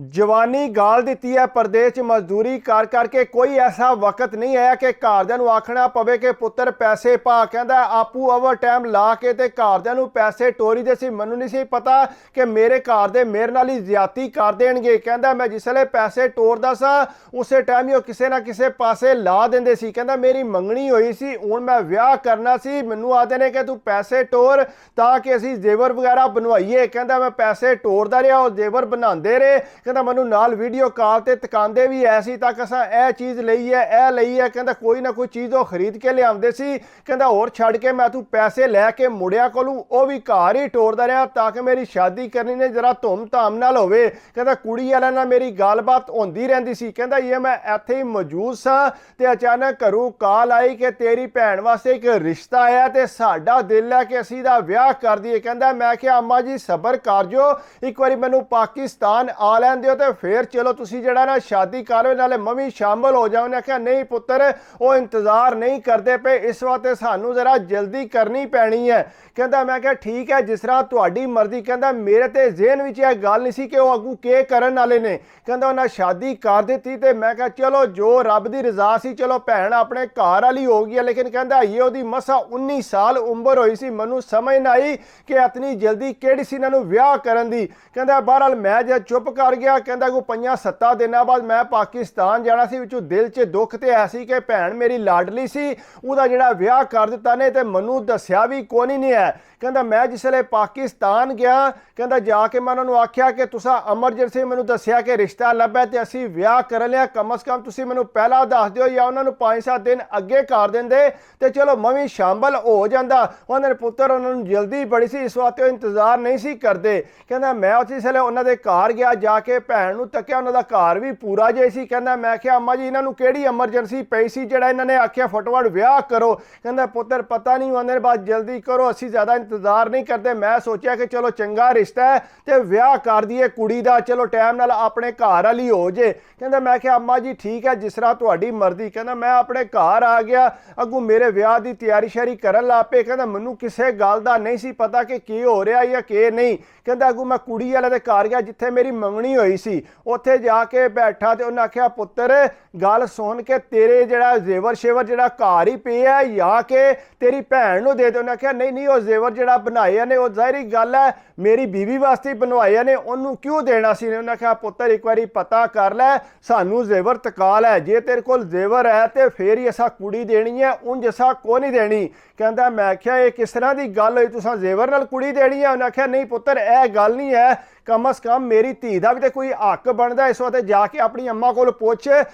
जवानी गाल दी है। परदेश मजदूरी कर करके कोई ऐसा वक्त नहीं आया कि घरदिਆਂ ਨੂੰ आखना पवे कि पुत्र पैसे पा। कहता आपू ओवर टाइम ला के ते घरदिਆਂ ਨੂੰ पैसे टोरी दे सी। मैनू नहीं सी पता कि मेरे घर दे मेरे नाल ही ज्यादती कर देणगे। कहता मैं जिसले पैसे टोरदा सा उस टाइम ही किसी ना किसी पासे ला देंदे सी। कहता मेरी मंगनी हुई सी, हुण मैं विआह करना सी, मैनू आखदे ने कि तू पैसे टोर ताकि असीं जेवर वगैरह बनवाईए। कहता मैं पैसे टोरदा रहा और जेवर बनाते रहे। कहता मैनू नाल वीडियो कॉल ते तकांदे भी ऐसी तक असां ए चीज़ लई है ए लई है। कहता कोई ना कोई चीज़ वो खरीद के लियाउंदे सी। कहता होर छड़ के मैं तू पैसे लैके मुड़िया कोलू वो भी घर ही टोरदा रहा ताकि मेरी शादी करनी ने जरा धूम धाम नाल होवे। कहता कुड़ी वाले नाल मेरी गलबात होंदी रहिंदी सी। कहता ये मैं इत्थे ही मौजूद सा ते अचानक घरों कॉल आई कि तेरी भैन वास्ते एक रिश्ता आया ते साडा दिल है कि असीं दा विआह कर दईए। कहता मैं क्या अम्मा जी सबर कर जो, एक बारी मैनू पाकिस्तान आ लैन दिओ ते फिर चलो तुसीं जिहड़ा ना शादी कर लो, नाले मैं भी शामिल हो जाओ। उन्हें आख्या नहीं पुत्र वो इंतजार नहीं करते पे, इस वास्ते सानू जरा जल्दी करनी पैनी है। कहता मैं क्या ठीक है जिस तरह तुहाडी मर्जी। कहता मेरे ते ज़हन विच यह गल नहीं सी कि वह अगू के करन वाले ने। कहता उन्हें शादी कर दी ते मैं क्या चलो जो रब दी रजा सी, चलो भैन अपने घर वाली हो गई है। लेकिन कहता ये उहदी मसा 19 साल उम्र हुई सी, मैनू समझ ना आई कि इतनी जल्दी किहड़ी सी इन्हां नूं विआह करन दी। कहता बहरहाल मैं जब चुप कर गया। कहता कोई 5-7 दिनों बाद मैं पाकिस्तान जाना सी, विचों दिल च दुख तो है सी कि भैन मेरी लाडली सी, उहदा जिहड़ा विआह कर दिता ने ते मैनू दस्सिया भी कोई नहीं है। कहता मैं जिसले पाकिस्तान गया, कहता जाके मैं उन्होंने आख्या कि तुसा एमरजेंसी मैनू दस्सिया कि रिश्ता लभा ते असीं विआह कर लिया, कम अज़ कम तुसीं मैनू पहला दस दिओ या उन्होंने 5-7 दिन अगे कर देंदे ते चलो मैं भी शामिल हो जांदा। उन्होंने पुत्र उन्होंने जल्दी बड़ी सी, इस वास्ते इंतजार नहीं सी करते। कहता मैं उस जिसले उन्होंने घर गया, जाके भैन नूं तक्या उन्होंने घर भी पूरा जे सी। कहता मैं क्या अम्मा जी इन्होंने किहड़ी एमरजेंसी पई सी जिहड़ा इन्होंने आख्या फटोफट विआह करो। कहता पुत्र पता नहीं, उन्होंने बाद जल्दी करो, असीं ज़्यादा इंतजार नहीं करते। मैं सोचा कि चलो चंगा रिश्ता है तो विआह कर दिए कुड़ी दा, चलो टाइम नाल अपने घर वाली हो जे। कहता मैं क्या अम्मा जी ठीक है जिस तरह तुहाडी मर्जी। कहता मैं अपने घर आ गया, अगू मेरे विआह की तैयारी श्यारी करन लग पे। कहता मैनू किसी गल का नहीं सी पता कि की हो रहा या कि नहीं। कहता अगू मैं कुड़ी वाले दे घर गया जिथे मेरी मंगनी हुई सी, उत्थे जाके बैठा तो उन्हें आख्या पुत्र गल सुन के तेरे जड़ा जेवर शेवर जड़ा घर ही पे है या कि तेरी भैन नूं दे दे। उन्हें आख्या नहीं नहीं वो जेवर जड़ा बनाए ने वो जाहिर गल है मेरी बीवी वास्ते बनवाए ने, उन्होंने क्यों देना सी। उन्हें आख्या पुत्र एक बारी पता कर लै, सानू जेवर तकाल है, जे तेरे कोल जेवर है तो फिर ही असा कुड़ी देनी है, उंज असा को नहीं देनी। कहता मैं आख्या ये किस तरह की गल हुई, तुसां जेवर नाल कुड़ी देनी है। उन्हें आख्या नहीं पुत्र यह गल नहीं है, कम अज़ कम मेरी धी का भी तो कोई हक बनता, इस वास्ते जाके अपनी अम्मा को पुछ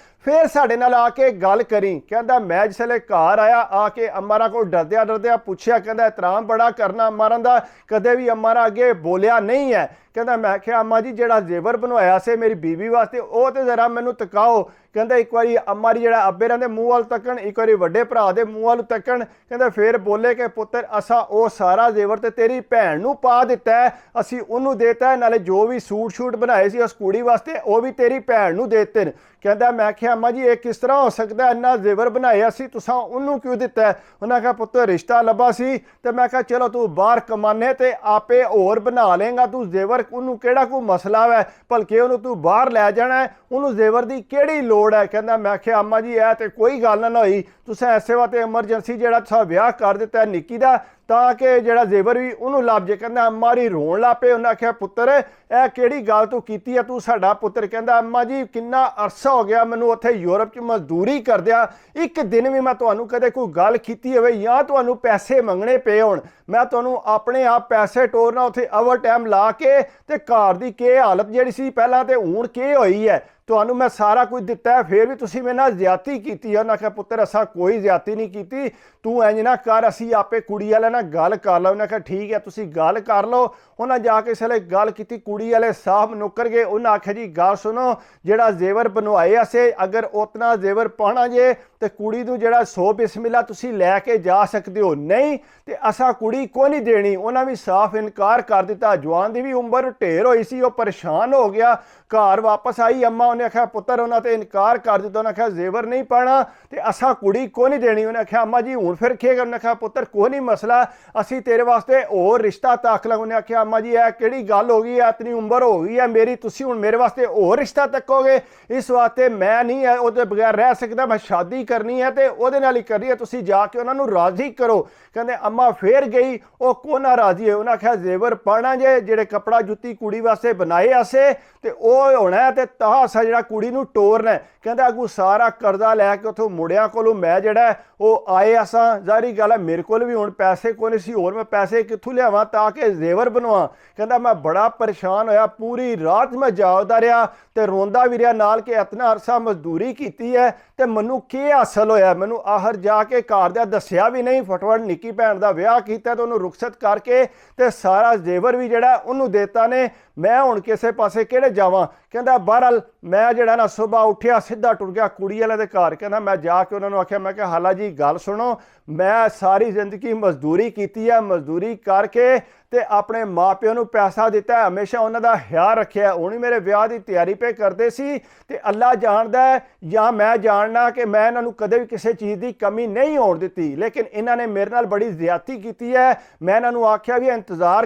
फिर साडे नाल आके गल करी। कहता मैं जिसले घर आया आके अम्मा को डरद्या डरद्या पूछया। कहता एहतराम बड़ा करना अम्मा दा, कदे भी अम्मा अगे बोलिया नहीं है। कहता मैं आख्या अम्मा जी जिहड़ा जेवर बनवाया से मेरी बीवी वास्ते वो तो जरा मैनू तकाओ। कहता एक बारी अम्मा जी जिहड़ा अब्बे रहिंदे मूँह वाल तकन, एक बारी वड्डे भरा दे मूँह वाल तकन। कहता फिर बोले कि पुत्र असा वो सारा जेवर तो तेरी भैन नूं पा दिता है, असी उन्होंने देता है, नाले जो भी सूट शूट बनाए सी उस कुड़ी वास्ते वो भी तेरी भैन नूं देते हैं। कहता मैं आख्या अम्मा जी ये किस तरह हो सकता है, इन्ना जेवर बनाए असी तुसां उन्होंने क्यों दिता है। उन्हें आख्या पुत्र रिश्ता लभा सी तो मैं आख्या चलो तू बाहर कमाने ते आपे होर बना लेंगा, तू जेवर उन्होंने केड़ा कोई मसला है, भलके उन्होंने तू बाहर लै जाना है, उन्होंने जेवर की केड़ी लोड़ है। कहता मैं आख्या अम्मा जी यह तो कोई गल ना होई, तुसें ऐसे वास्ते एमरजेंसी जिहड़ा तुसां विआह कर दिता है निक्की दा ताकि जिहड़ा जेवर भी उन्होंने लभ जे। कहता अम्मा री रोन लग पे। उन्हें आख्या पुत्र यह किहड़ी गल तू कीती है, तू साडा पुत्र। कहता अम्मा जी किन्ना अरसा हो गया मैनू उत्थे यूरोप च मजदूरी करदिया, एक दिन भी मैं तुहानू कदे कोई गल कीती होवे या तुहानू पैसे मंगने पे होण, मैं तुहानू अपने आप पैसे टोरना उत्थे ओवर टाइम ला के ते घर दी के हालत जिहड़ी सी पहलां ते हुण के होई है, तुहानू मैं सारा कुछ दिता है फिर भी तुसीं मेरे नाल ज्यादती कीती है। उन्हें आख्या पुत्र असा कोई ज्यादती नहीं की, तू इंज ना कर असी आपे कुड़ी वाले नाल गल कर लो। उन्हें आख्या ठीक है तुसीं गल कर लो। उन्हें जाके इसले गल की, कुड़ी वाले साहब नौकर गए। उन्हें आख्या जी गल सुनो जिहड़ा जेवर बनवाए असे अगर उतना जेवर पाना जे तो कुड़ी नूं जिहड़ा 100 बिस्मिल्ला तुसीं लैके जा सकते हो, नहीं तो असा कुड़ी को नहीं देनी। उन्हें भी साफ इनकार कर दिता। जवान की भी उम्र ढेर होई सी, वो परेशान हो गया, घर वापस आई अम्मा ਉਹਨੇ ਆਖਿਆ ਪੁੱਤਰ ਉਹਨਾਂ ਤੇ ਇਨਕਾਰ ਕਰ ਦਿੱਤਾ। ਉਹਨੇ ਆਖਿਆ ਜ਼ੇਵਰ ਨਹੀਂ ਪਾਣਾ ਤੇ ਅਸਾਂ ਕੁੜੀ ਕੋ ਨਹੀਂ ਦੇਣੀ। ਉਹਨੇ ਆਖਿਆ ਅੰਮਾ ਜੀ ਹੁਣ ਫਿਰ ਕੀ ਕਰਨਾ? ਉਹਨੇ ਆਖਿਆ ਪੁੱਤਰ ਕੋਈ ਨਹੀਂ ਮਸਲਾ, ਅਸੀਂ ਤੇਰੇ ਵਾਸਤੇ ਹੋਰ ਰਿਸ਼ਤਾ ਤੱਕ ਲਾਂਗੇ। ਉਹਨੇ ਆਖਿਆ ਅੰਮਾ ਜੀ ਇਹ ਕਿਹੜੀ ਗੱਲ ਹੋ ਗਈ ਹੈ, ਇਤਨੀ ਉਮਰ ਹੋ ਗਈ ਹੈ ਮੇਰੀ, ਤੁਸੀਂ ਹੁਣ ਮੇਰੇ ਵਾਸਤੇ ਹੋਰ ਰਿਸ਼ਤਾ ਤੱਕੋਗੇ? ਇਸ ਵਾਸਤੇ ਮੈਂ ਨਹੀਂ ਉਹਦੇ ਬਗੈਰ ਰਹਿ ਸਕਦਾ, ਮੈਂ ਸ਼ਾਦੀ ਕਰਨੀ ਹੈ ਤੇ ਉਹਦੇ ਨਾਲ ਹੀ ਕਰਨੀ ਹੈ, ਤੁਸੀਂ ਜਾ ਕੇ ਉਹਨਾਂ ਨੂੰ ਰਾਜ਼ੀ ਕਰੋ। ਕਹਿੰਦੇ ਅੰਮਾ ਫੇਰ ਗਈ, ਉਹ ਕੋਨਾ ਰਾਜ਼ੀ ਹੈ। ਉਹਨਾਂ ਆਖਿਆ ਜ਼ੇਵਰ ਪਾਣਾ ਜੇ ਜਿਹੜੇ ਕੱਪੜਾ ਜੁੱਤੀ ਕੁੜੀ ਵਾਸਤੇ ਬਣਾਏ ਆਸੇ ਤੇ ਉਹ ਹੋਣਾ ਤੇ ਤਾਂ ਅਸਾਂ ਜਿਹੜਾ ਕੁੜੀ ਨੂੰ ਟੋਰਨਾ। ਕਹਿੰਦਾ ਅੱਗੂ ਸਾਰਾ ਕਰਜ਼ਾ ਲੈ ਕੇ ਉੱਥੋਂ ਮੁੰਡਿਆਂ ਕੋਲੋਂ ਮੈਂ ਜਿਹੜਾ ਉਹ ਆਏ ਅਸਾਂ, ਜ਼ਾਹਰੀ ਗੱਲ ਹੈ ਮੇਰੇ ਕੋਲ ਵੀ ਹੁਣ ਪੈਸੇ ਕੋਈ ਨਹੀਂ ਸੀ, ਹੋਰ ਮੈਂ ਪੈਸੇ ਕਿੱਥੋਂ ਲਿਆਵਾਂ ਤਾਂ ਕਿ ਜ਼ੇਵਰ ਬਣਵਾ। ਕਹਿੰਦਾ ਮੈਂ ਬੜਾ ਪਰੇਸ਼ਾਨ ਹੋਇਆ, ਪੂਰੀ ਰਾਤ ਮੈਂ ਜਾਗਦਾ ਰਿਹਾ ਤੇ ਰੋਂਦਾ ਵੀ ਰਿਹਾ ਨਾਲ ਕਿ ਇਤਨਾ ਅਰਸਾ ਮਜ਼ਦੂਰੀ ਕੀਤੀ ਹੈ ਤੇ ਮੈਨੂੰ ਕੀ ਹਾਸਲ ਹੋਇਆ। ਮੈਨੂੰ ਆਖਰ ਜਾ ਕੇ ਘਰਦਿਆਂ ਦੱਸਿਆ ਵੀ ਨਹੀਂ, ਫਟਾਫਟ ਨਿੱਕੀ ਭੈਣ ਦਾ ਵਿਆਹ ਕੀਤਾ ਤੇ ਉਹਨੂੰ ਰੁਖਸਤ ਕਰਕੇ ਤੇ ਸਾਰਾ ਜ਼ੇਵਰ ਵੀ ਜਿਹੜਾ ਉਹਨੂੰ ਦੇਤਾ ਨੇ। ਮੈਂ ਹੁਣ ਕਿਸੇ ਪਾਸੇ ਕਿਹੜੇ ਜਾਵਾਂ? ਕਹਿੰਦਾ ਬਹਰਹਾਲ ਮੈਂ ਜਿਹੜਾ ਨਾ ਸੁਬਾਹ ਉੱਠਿਆ ਸਿੱਧਾ ਟੁਰ ਗਿਆ ਕੁੜੀ ਵਾਲੇ ਦੇ ਘਰ। ਕਹਿੰਦਾ ਮੈਂ ਜਾ ਕੇ ਉਹਨਾਂ ਨੂੰ ਆਖਿਆ, ਮੈਂ ਕਿਹਾ ਹਾਲਾ ਜੀ ਗੱਲ ਸੁਣੋ, ਮੈਂ ਸਾਰੀ ਜ਼ਿੰਦਗੀ ਮਜ਼ਦੂਰੀ ਕੀਤੀ ਹੈ, ਮਜ਼ਦੂਰੀ ਕਰਕੇ ਤੇ ਆਪਣੇ ਮਾਪਿਆਂ ਨੂੰ ਪੈਸਾ ਦਿੱਤਾ, ਹਮੇਸ਼ਾ ਉਹਨਾਂ ਦਾ ਖਿਆਲ ਰੱਖਿਆ। ਹੁਣ ਹੀ ਮੇਰੇ ਵਿਆਹ ਦੀ ਤਿਆਰੀ ਪੇ ਕਰਦੇ ਸੀ ਤੇ ਅੱਲਾ ਜਾਣਦਾ ਹੈ ਜਾਂ ਮੈਂ ਜਾਣਨਾ ਕਿ ਮੈਂ ਇਹਨਾਂ ਨੂੰ ਕਦੇ ਵੀ ਕਿਸੇ ਚੀਜ਼ ਦੀ ਕਮੀ ਨਹੀਂ ਹੋਣ ਦਿੱਤੀ, ਲੇਕਿਨ ਇਹਨਾਂ ਨੇ ਮੇਰੇ ਨਾਲ ਬੜੀ ਜ਼ਿਆਦਤੀ ਕੀਤੀ ਹੈ। ਮੈਂ ਇਹਨਾਂ ਨੂੰ ਆਖਿਆ ਵੀ ਇੰਤਜ਼ਾਰ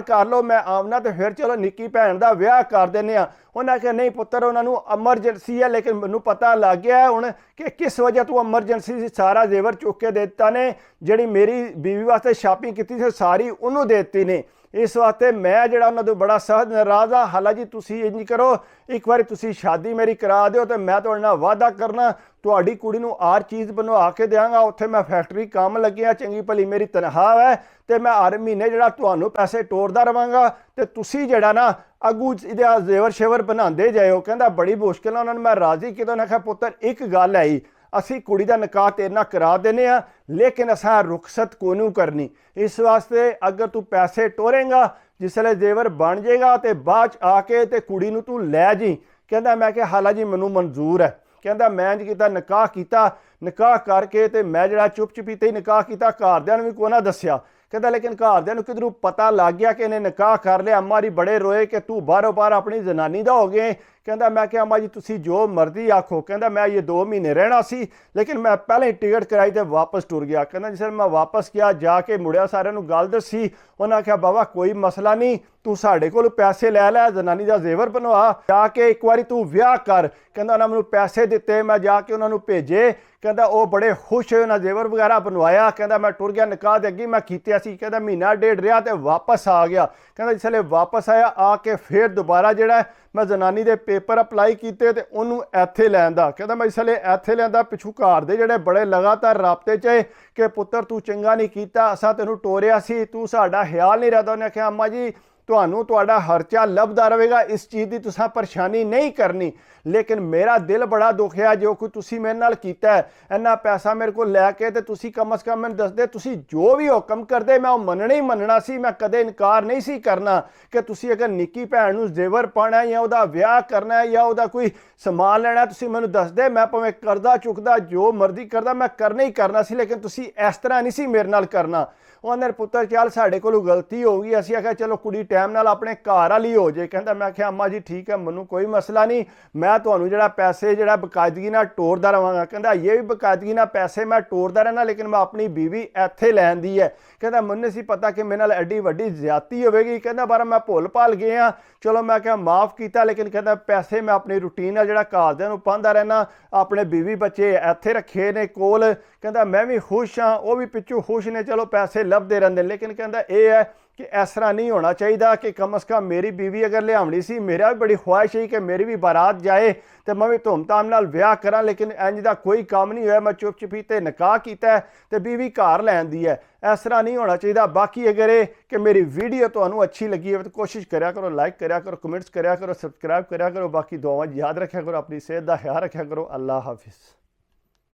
ਕਰ ਲਓ, ਮੈਂ ਆਉਣਾ ਤੇ ਫਿਰ ਚਲੋ ਨਿੱਕੀ ਭੈਣ ਦਾ ਵਿਆਹ ਕਰ ਦਿੰਦੇ ਹਾਂ। ਉਹਨਾਂ ਆਖਿਆ ਨਹੀਂ ਪੁੱਤਰ ਉਹਨਾਂ ਨੂੰ ਐਮਰਜੈਂਸੀ ਹੈ, ਲੇਕਿਨ ਮੈਨੂੰ ਪਤਾ ਲੱਗ ਗਿਆ ਹੁਣ ਕਿ ਕਿਸ ਵਜ੍ਹਾ ਤੋਂ ਐਮਰਜੈਂਸੀ ਸੀ। ਸਾਰਾ ਜ਼ੇਵਰ ਚੁੱਕ ਕੇ ਦੇ ਦਿੱਤਾ ਨੇ, ਜਿਹੜੀ ਮੇਰੀ ਬੀਵੀ ਵਾਸਤੇ ਸ਼ਾਪਿੰਗ ਕੀਤੀ ਸੀ ਸਾਰੀ ਉਹਨੂੰ ਦੇ ਦਿੱਤੀ ਨੇ। ਇਸ ਵਾਸਤੇ ਮੈਂ ਜਿਹੜਾ ਉਹਨਾਂ ਤੋਂ ਬੜਾ ਸਖਤ ਨਾਰਾਜ਼ ਹਾਂ। ਹਾਲਾ ਜੀ ਤੁਸੀਂ ਇੰਝ ਕਰੋ, ਇੱਕ ਵਾਰੀ ਤੁਸੀਂ ਸ਼ਾਦੀ ਮੇਰੀ ਕਰਾ ਦਿਓ ਤੇ ਮੈਂ ਤੁਹਾਡੇ ਨਾਲ ਵਾਅਦਾ ਕਰਨਾ ਤੁਹਾਡੀ ਕੁੜੀ ਨੂੰ ਹਰ ਚੀਜ਼ ਬਣਵਾ ਕੇ ਦਿਆਂਗਾ। ਉੱਥੇ ਮੈਂ ਫੈਕਟਰੀ ਕੰਮ ਲੱਗਿਆ, ਚੰਗੀ ਭਲੀ ਮੇਰੀ ਤਨਖਾਹ ਹੈ ਤੇ ਮੈਂ ਹਰ ਮਹੀਨੇ ਜਿਹੜਾ ਤੁਹਾਨੂੰ ਪੈਸੇ ਟੋਰਦਾ ਰਵਾਂਗਾ ਤੇ ਤੁਸੀਂ ਜਿਹੜਾ ਨਾ ਅੱਗੂ ਇਹਦਾ ਜ਼ੇਵਰ ਸ਼ੇਵਰ ਬਣਾਉਂਦੇ ਜਾਇਓ। ਕਹਿੰਦਾ ਬੜੀ ਮੁਸ਼ਕਿਲ ਨਾਲ ਉਹਨਾਂ ਨੂੰ ਮੈਂ ਰਾਜ਼ੀ ਕੀਤਾ। ਉਹਨਾਂ ਕਿਹਾ ਪੁੱਤਰ ਇੱਕ ਗੱਲ ਹੈ, ਅਸੀਂ ਕੁੜੀ ਦਾ ਨਿਕਾਹ ਤੇਰੇ ਨਾਲ ਕਰਾ ਦਿੰਦੇ ਹਾਂ, ਲੇਕਿਨ ਅਸਾਂ ਰੁਖਸਤ ਕੋਈ ਨਹੀਂ ਕਰਨੀ। ਇਸ ਵਾਸਤੇ ਅਗਰ ਤੂੰ ਪੈਸੇ ਟੋਰੇਂਗਾ ਜਿਸਲੇ ਜ਼ੇਵਰ ਬਣ ਜਾਏਗਾ ਤੇ ਬਾਅਦ 'ਚ ਆ ਕੇ ਤੇ ਕੁੜੀ ਨੂੰ ਤੂੰ ਲੈ ਜੀ। ਕਹਿੰਦਾ ਮੈਂ ਕਿਹਾ ਹਾਲਾ ਜੀ ਮੈਨੂੰ ਮਨਜ਼ੂਰ ਹੈ। ਕਹਿੰਦਾ ਮੈਂ ਇੰਝ ਕੀਤਾ, ਨਿਕਾਹ ਕੀਤਾ, ਨਿਕਾਹ ਕਰਕੇ ਤੇ ਮੈਂ ਜਿਹੜਾ ਚੁੱਪ ਚੁਪੀਤੇ ਹੀ ਨਿਕਾਹ ਕੀਤਾ, ਘਰਦਿਆਂ ਨੂੰ ਵੀ ਕੋਈ ਨਾ ਦੱਸਿਆ। ਕਹਿੰਦਾ ਲੇਕਿਨ ਘਰਦਿਆਂ ਨੂੰ ਕਿਧਰੋਂ ਪਤਾ ਲੱਗ ਗਿਆ ਕਿ ਇਹਨੇ ਨਿਕਾਹ ਕਰ ਲਿਆ। ਅੰਮਾ ਜੀ ਬੜੇ ਰੋਏ ਕਿ ਤੂੰ ਬਾਹਰੋਂ ਬਾਹਰ ਆਪਣੀ ਜ਼ਨਾਨੀ ਦਾ ਹੋ ਗਏ। ਕਹਿੰਦਾ ਮੈਂ ਕਿਹਾ ਅੰਮਾ ਜੀ ਤੁਸੀਂ ਜੋ ਮਰਜ਼ੀ ਆਖੋ। ਕਹਿੰਦਾ ਮੈਂ ਇਹ 2 ਮਹੀਨੇ ਰਹਿਣਾ ਸੀ, ਲੇਕਿਨ ਮੈਂ ਪਹਿਲਾਂ ਹੀ ਟਿਕਟ ਕਰਾਈ ਤੇ ਵਾਪਸ ਟੁਰ ਗਿਆ। ਕਹਿੰਦਾ ਜਿਸ ਮੈਂ ਵਾਪਸ ਗਿਆ, ਜਾ ਕੇ ਮੁੜਿਆ, ਸਾਰਿਆਂ ਨੂੰ ਗੱਲ ਦੱਸੀ। ਉਹਨਾਂ ਆਖਿਆ ਬਾਬਾ ਕੋਈ ਮਸਲਾ ਨਹੀਂ, ਤੂੰ ਸਾਡੇ ਕੋਲ ਪੈਸੇ ਲੈ ਲੈ, ਜ਼ਨਾਨੀ ਦਾ ਜ਼ੇਵਰ ਬਣਵਾ, ਜਾ ਕੇ ਇੱਕ ਵਾਰੀ ਤੂੰ ਵਿਆਹ ਕਰ। ਕਹਿੰਦਾ ਉਹਨਾਂ ਮੈਨੂੰ ਪੈਸੇ ਦਿੱਤੇ, ਮੈਂ ਜਾ ਕੇ ਉਹਨਾਂ ਨੂੰ ਭੇਜੇ। ਕਹਿੰਦਾ ਉਹ ਬੜੇ ਖੁਸ਼ ਹੋਏ, ਉਹਨਾਂ ਜ਼ੇਵਰ ਵਗੈਰਾ ਬਣਵਾਇਆ। ਕਹਿੰਦਾ ਮੈਂ ਟੁਰ ਗਿਆ, ਨਿਕਾਹ ਦੇ ਅੱਗੇ ਮੈਂ ਕੀਤਿਆ ਸੀ। ਕਹਿੰਦਾ ਮਹੀਨਾ ਡੇਢ ਰਿਹਾ ਤੇ ਵਾਪਸ ਆ ਗਿਆ। ਕਹਿੰਦਾ ਜਿਸਲੇ ਵਾਪਸ ਆਇਆ, ਆ ਕੇ ਫਿਰ ਦੁਬਾਰਾ ਜਿਹੜਾ ਮੈਂ ਜ਼ਨਾਨੀ ਦੇ ਪੇਪਰ ਅਪਲਾਈ ਕੀਤੇ ਤੇ ਉਹਨੂੰ ਇੱਥੇ ਲੈਣ ਦਾ। ਕਹਿੰਦਾ ਮੈਂ ਇਸਲੇ ਇੱਥੇ ਲੈਂਦਾ, ਪਿੱਛੋਂ ਘਰ ਦੇ ਜਿਹੜੇ ਬੜੇ ਲਗਾਤਾਰ ਰਾਬਤੇ 'ਚ ਕਿ ਪੁੱਤਰ ਤੂੰ ਚੰਗਾ ਨਹੀਂ ਕੀਤਾ, ਅਸਾਂ ਤੈਨੂੰ ਟੋਰਿਆ ਸੀ, ਤੂੰ ਸਾਡਾ ਖਿਆਲ ਨਹੀਂ ਰੱਖਦਾ। ਉਹਨੇ ਆਖਿਆ ਅੰਮਾ ਜੀ ਤੁਹਾਨੂੰ ਤੁਹਾਡਾ ਖਰਚਾ ਲੱਭਦਾ ਰਹੇਗਾ, ਇਸ ਚੀਜ਼ ਦੀ ਤੁਸੀਂ ਪਰੇਸ਼ਾਨੀ ਨਹੀਂ ਕਰਨੀ, ਲੇਕਿਨ ਮੇਰਾ ਦਿਲ ਬੜਾ ਦੁਖਿਆ ਜੋ ਕੁਝ ਤੁਸੀਂ ਮੇਰੇ ਨਾਲ ਕੀਤਾ ਹੈ। ਇੰਨਾ ਪੈਸਾ ਮੇਰੇ ਕੋਲ ਲੈ ਕੇ ਤੇ ਤੁਸੀਂ ਕਮ ਸੇ ਕਮ ਮੈਨੂੰ ਦੱਸਦੇ, ਤੁਸੀਂ ਜੋ ਵੀ ਹੁਕਮ ਕਰਦੇ ਮੈਂ ਉਹ ਮੰਨਣਾ ਹੀ ਮੰਨਣਾ ਸੀ, ਮੈਂ ਕਦੇ ਇਨਕਾਰ ਨਹੀਂ ਸੀ ਕਰਨਾ ਕਿ ਤੁਸੀਂ ਅਗਰ ਨਿੱਕੀ ਭੈਣ ਨੂੰ ਜ਼ੇਵਰ ਪਾਉਣਾ ਜਾਂ ਉਹਦਾ ਵਿਆਹ ਕਰਨਾ ਜਾਂ ਉਹਦਾ ਕੋਈ ਸਮਾਨ ਲੈਣਾ, ਤੁਸੀਂ ਮੈਨੂੰ ਦੱਸਦੇ, ਮੈਂ ਭਾਵੇਂ ਕਰਜ਼ਾ ਚੁੱਕਦਾ ਜੋ ਮਰਜ਼ੀ ਕਰਦਾ, ਮੈਂ ਕਰਨਾ ਹੀ ਕਰਨਾ ਸੀ, ਲੇਕਿਨ ਤੁਸੀਂ ਇਸ ਤਰ੍ਹਾਂ ਨਹੀਂ ਸੀ ਮੇਰੇ ਨਾਲ ਕਰਨਾ। ਉਹਨੇ ਪੁੱਤਰ ਚੱਲ ਸਾਡੇ ਕੋਲੋਂ ਗਲਤੀ ਹੋ ਗਈ, ਅਸੀਂ ਆਖਿਆ ਚਲੋ ਕੁੜੀ ਟਾਈਮ ਨਾਲ ਆਪਣੇ ਘਰ ਵਾਲੀ ਹੋ ਜੇ। ਕਹਿੰਦਾ ਮੈਂ ਆਖਿਆ ਅੰਮਾ ਜੀ ਠੀਕ ਹੈ, ਮੈਨੂੰ ਕੋਈ ਮਸਲਾ ਨਹੀਂ, ਮੈਂ ਤੁਹਾਨੂੰ ਜਿਹੜਾ ਪੈਸੇ ਜਿਹੜਾ ਬਕਾਇਦਗੀ ਨਾਲ ਟੋਰਦਾ ਰਵਾਂਗਾ। ਕਹਿੰਦਾ ਇਹ ਵੀ ਬਕਾਇਦਗੀ ਨਾਲ ਪੈਸੇ ਮੈਂ ਟੋਰਦਾ ਰਹਿਣਾ, ਲੇਕਿਨ ਮੈਂ ਆਪਣੀ ਬੀਵੀ ਇੱਥੇ ਲੈਣ ਦੀ ਹੈ। ਕਹਿੰਦਾ ਮੈਨੂੰ ਸੀ ਪਤਾ ਕਿ ਮੇਰੇ ਨਾਲ ਐਡੀ ਵੱਡੀ ਜ਼ਿਆਦਤੀ ਹੋਵੇਗੀ। ਕਹਿੰਦਾ ਪਰ ਮੈਂ ਭੁੱਲ ਭਾਲ ਗਿਆ, ਚਲੋ ਮੈਂ ਕਿਹਾ ਮਾफ़ ਕੀਤਾ, ਲੇਕਿਨ ਕਹਿੰਦਾ ਪੈਸੇ ਮੈਂ ਆਪਣੀ ਰੂਟੀਨ ਨਾਲ ਜਿਹੜਾ ਘਰਦਿਆਂ ਨੂੰ ਪਾਉਂਦਾ ਰਹਿਣਾ, ਆਪਣੇ ਬੀਵੀ ਬੱਚੇ ਇੱਥੇ ਰੱਖੇ ਨੇ ਕੋਲ। ਕਹਿੰਦਾ ਮੈਂ ਵੀ ਖੁਸ਼ ਹਾਂ, ਉਹ ਵੀ ਪਿੱਛੋਂ ਖੁਸ਼ ਨੇ, ਚਲੋ ਪੈਸੇ ਲੱਭਦੇ ਰਹਿੰਦੇ, ਲੇਕਿਨ ਕਹਿੰਦਾ ਇਹ ਹੈ ਕਿ ਇਸ ਤਰ੍ਹਾਂ ਨਹੀਂ ਹੋਣਾ ਚਾਹੀਦਾ ਕਿ ਕਮ ਸੇ ਕਮ ਮੇਰੀ ਬੀਵੀ ਅਗਰ ਲਿਆਉਣੀ ਸੀ, ਮੇਰਾ ਵੀ ਬੜੀ ਖੁਆਇਸ਼ ਸੀ ਕਿ ਮੇਰੀ ਵੀ ਬਾਰਾਤ ਜਾਏ ਤੇ ਮੈਂ ਵੀ ਧੂਮਧਾਮ ਨਾਲ ਵਿਆਹ ਕਰਾਂ, ਲੇਕਿਨ ਇੰਜ ਦਾ ਕੋਈ ਕੰਮ ਨਹੀਂ ਹੋਇਆ। ਮੈਂ ਚੁੱਪ ਚੁਪੀਤੇ ਨਿਕਾਹ ਕੀਤਾ ਤੇ ਬੀਵੀ ਘਰ ਲੈਂਦੀ ਹੈ, ਇਸ ਤਰ੍ਹਾਂ ਨਹੀਂ ਹੋਣਾ ਚਾਹੀਦਾ। ਬਾਕੀ ਅਗਰ ਇਹ ਕਿ ਮੇਰੀ ਵੀਡੀਓ ਤੁਹਾਨੂੰ ਅੱਛੀ ਲੱਗੀ ਹੈ ਤਾਂ ਕੋਸ਼ਿਸ਼ ਕਰਿਆ ਕਰੋ, ਲਾਈਕ ਕਰਿਆ ਕਰੋ, ਕਮੈਂਟਸ ਕਰਿਆ ਕਰੋ, ਸਬਸਕ੍ਰਾइब ਕਰਿਆ ਕਰੋ। ਬਾਕੀ ਦੁਆਵਾਂ ਯਾਦ ਰੱਖਿਆ ਕਰੋ, ਆਪਣੀ ਸਿਹਤ ਦਾ ਖਿਆਲ ਰੱਖਿਆ ਕਰੋ। ਅੱਲਾ ਹਾਫਿਜ਼।